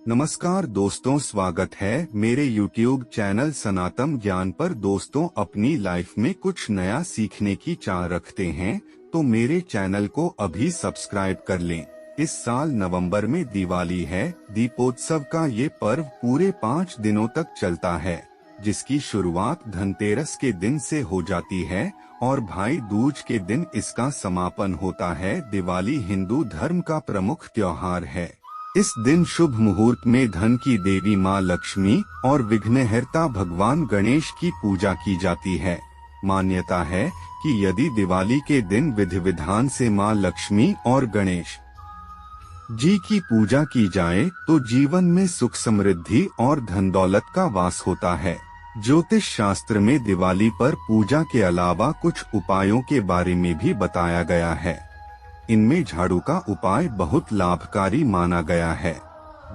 नमस्कार दोस्तों, स्वागत है मेरे YouTube चैनल सनातन ज्ञान पर। दोस्तों, अपनी लाइफ में कुछ नया सीखने की चाह रखते हैं तो मेरे चैनल को अभी सब्सक्राइब कर लें। इस साल नवंबर में दिवाली है। दीपोत्सव का ये पर्व पूरे 5 दिनों तक चलता है, जिसकी शुरुआत धनतेरस के दिन से हो जाती है और भाई दूज के दिन इसका समापन होता है। दिवाली हिंदू धर्म का प्रमुख त्योहार है। इस दिन शुभ मुहूर्त में धन की देवी माँ लक्ष्मी और विघ्नहर्ता भगवान गणेश की पूजा की जाती है। मान्यता है कि यदि दिवाली के दिन विधि विधान से माँ लक्ष्मी और गणेश जी की पूजा की जाए तो जीवन में सुख समृद्धि और धन दौलत का वास होता है। ज्योतिष शास्त्र में दिवाली पर पूजा के अलावा कुछ उपायों के बारे में भी बताया गया है। इनमें झाड़ू का उपाय बहुत लाभकारी माना गया है।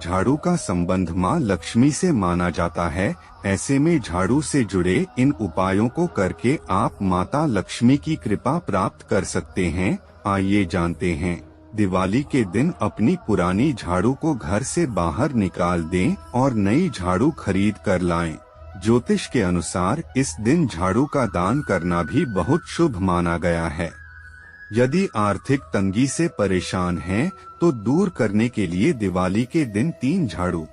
झाड़ू का संबंध मां लक्ष्मी से माना जाता है। ऐसे में झाड़ू से जुड़े इन उपायों को करके आप माता लक्ष्मी की कृपा प्राप्त कर सकते हैं। आइए जानते हैं। दिवाली के दिन अपनी पुरानी झाड़ू को घर से बाहर निकाल दें और नई झाड़ू खरीद कर लाएं। ज्योतिष के अनुसार इस दिन झाड़ू का दान करना भी बहुत शुभ माना गया है। यदि आर्थिक तंगी से परेशान हैं, तो दूर करने के लिए दिवाली के दिन 3 झाड़ू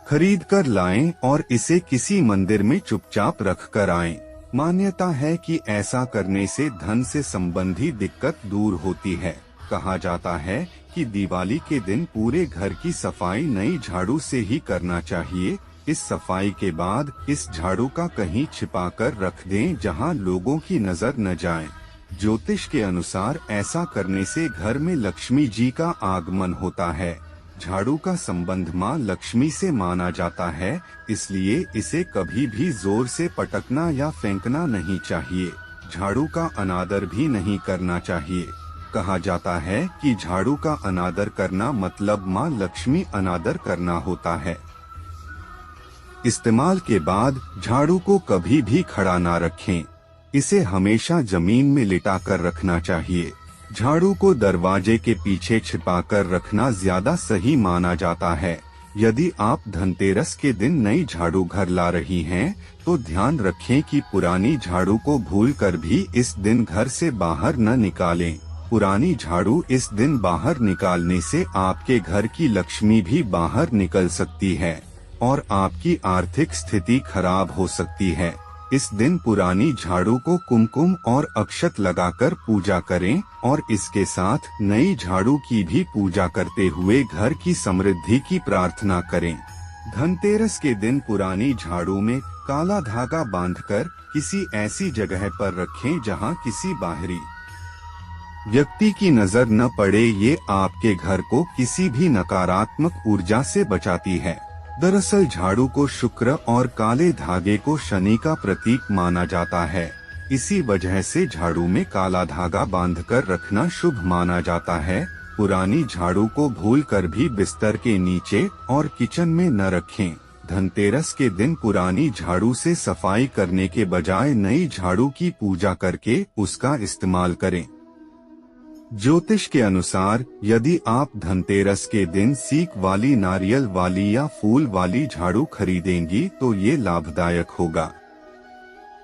खरीद कर लाएं और इसे किसी मंदिर में चुपचाप रख कर आएं। मान्यता है कि ऐसा करने से धन से संबंधी दिक्कत दूर होती है। कहा जाता है कि दिवाली के दिन पूरे घर की सफाई नई झाड़ू से ही करना चाहिए। इस सफाई के बाद इस झाड़ू का कहीं छिपा कर रख दें जहां लोगों की नजर न जाए। ज्योतिष के अनुसार ऐसा करने से घर में लक्ष्मी जी का आगमन होता है। झाड़ू का संबंध मां लक्ष्मी से माना जाता है, इसलिए इसे कभी भी जोर से पटकना या फेंकना नहीं चाहिए। झाड़ू का अनादर भी नहीं करना चाहिए। कहा जाता है कि झाड़ू का अनादर करना मतलब मां लक्ष्मी अनादर करना होता है। इस्तेमाल के बाद झाड़ू को कभी भी खड़ा ना रखें। इसे हमेशा जमीन में लिटा कर रखना चाहिए। झाड़ू को दरवाजे के पीछे छिपा कर रखना ज्यादा सही माना जाता है। यदि आप धनतेरस के दिन नई झाड़ू घर ला रही हैं, तो ध्यान रखें कि पुरानी झाड़ू को भूलकर भी इस दिन घर से बाहर न निकालें। पुरानी झाड़ू इस दिन बाहर निकालने से आपके घर की लक्ष्मी भी बाहर निकल सकती है और आपकी आर्थिक स्थिति खराब हो सकती है। इस दिन पुरानी झाड़ू को कुमकुम और अक्षत लगाकर पूजा करें और इसके साथ नई झाड़ू की भी पूजा करते हुए घर की समृद्धि की प्रार्थना करें। धनतेरस के दिन पुरानी झाड़ू में काला धागा बांधकर किसी ऐसी जगह पर रखें जहां किसी बाहरी व्यक्ति की नजर न पड़े। ये आपके घर को किसी भी नकारात्मक ऊर्जा से बचाती है। दरअसल झाड़ू को शुक्र और काले धागे को शनि का प्रतीक माना जाता है। इसी वजह से झाड़ू में काला धागा बांधकर रखना शुभ माना जाता है। पुरानी झाड़ू को भूलकर भी बिस्तर के नीचे और किचन में न रखें। धनतेरस के दिन पुरानी झाड़ू से सफाई करने के बजाय नई झाड़ू की पूजा करके उसका इस्तेमाल करें। ज्योतिष के अनुसार यदि आप धनतेरस के दिन सीक वाली, नारियल वाली या फूल वाली झाड़ू खरीदेंगी तो ये लाभदायक होगा।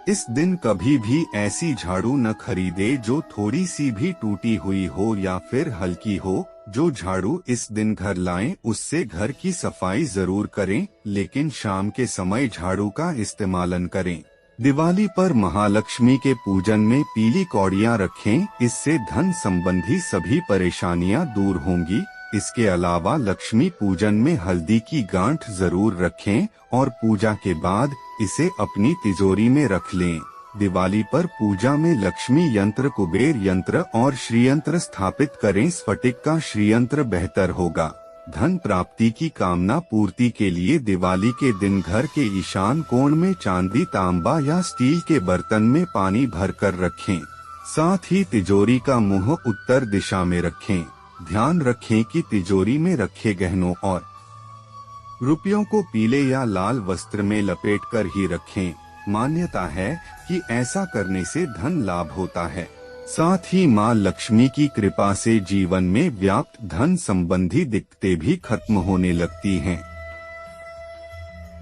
इस दिन कभी भी ऐसी झाड़ू न खरीदे जो थोड़ी सी भी टूटी हुई हो या फिर हल्की हो। जो झाड़ू इस दिन घर लाएं उससे घर की सफाई जरूर करें, लेकिन शाम के समय झाड़ू का इस्तेमाल करें। दिवाली पर महालक्ष्मी के पूजन में पीली कौड़ियाँ रखें, इससे धन संबंधी सभी परेशानियां दूर होंगी। इसके अलावा लक्ष्मी पूजन में हल्दी की गांठ जरूर रखें और पूजा के बाद इसे अपनी तिजोरी में रख लें। दिवाली पर पूजा में लक्ष्मी यंत्र, कुबेर यंत्र और श्रीयंत्र स्थापित करें। स्फटिक का श्रीयंत्र बेहतर होगा। धन प्राप्ति की कामना पूर्ति के लिए दिवाली के दिन घर के ईशान कोण में चांदी, तांबा या स्टील के बर्तन में पानी भरकर रखें। साथ ही तिजोरी का मुंह उत्तर दिशा में रखें। ध्यान रखें कि तिजोरी में रखे गहनों और रुपयों को पीले या लाल वस्त्र में लपेटकर ही रखें। मान्यता है कि ऐसा करने से धन लाभ होता है। साथ ही माँ लक्ष्मी की कृपा से जीवन में व्याप्त धन संबंधी दिक्कतें भी खत्म होने लगती हैं।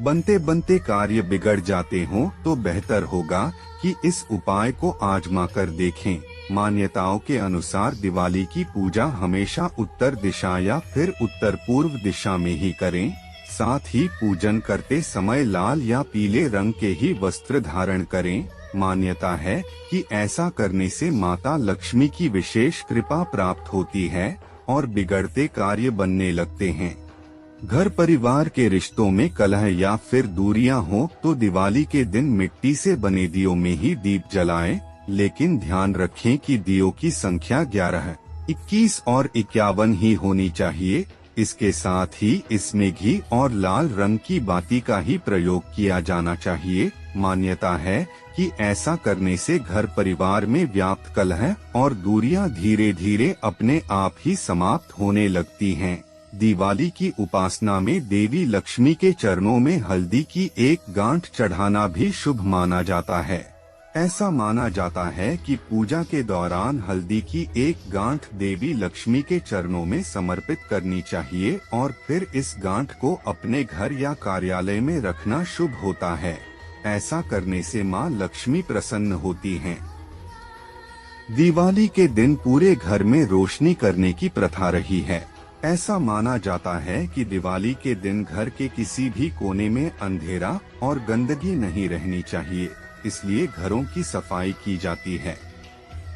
बनते बनते कार्य बिगड़ जाते हों तो बेहतर होगा कि इस उपाय को आजमा कर देखें। मान्यताओं के अनुसार दिवाली की पूजा हमेशा उत्तर दिशा या फिर उत्तर पूर्व दिशा में ही करें। साथ ही पूजन करते समय लाल या पीले रंग के ही वस्त्र धारण करें। मान्यता है कि ऐसा करने से माता लक्ष्मी की विशेष कृपा प्राप्त होती है और बिगड़ते कार्य बनने लगते हैं। घर परिवार के रिश्तों में कलह या फिर दूरियां हो तो दिवाली के दिन मिट्टी से बने दियों में ही दीप जलाएं, लेकिन ध्यान रखें कि दियों की संख्या 11, 21 और 51 ही होनी चाहिए। इसके साथ ही इसमें घी और लाल रंग की बाती का ही प्रयोग किया जाना चाहिए। मान्यता है कि ऐसा करने से घर परिवार में व्याप्त कलह और दूरियां धीरे धीरे अपने आप ही समाप्त होने लगती हैं। दिवाली की उपासना में देवी लक्ष्मी के चरणों में हल्दी की एक गांठ चढ़ाना भी शुभ माना जाता है। ऐसा माना जाता है कि पूजा के दौरान हल्दी की एक गांठ देवी लक्ष्मी के चरणों में समर्पित करनी चाहिए और फिर इस गांठ को अपने घर या कार्यालय में रखना शुभ होता है। ऐसा करने से मां लक्ष्मी प्रसन्न होती हैं। दिवाली के दिन पूरे घर में रोशनी करने की प्रथा रही है। ऐसा माना जाता है कि दिवाली के दिन घर के किसी भी कोने में अंधेरा और गंदगी नहीं रहनी चाहिए, इसलिए घरों की सफाई की जाती है।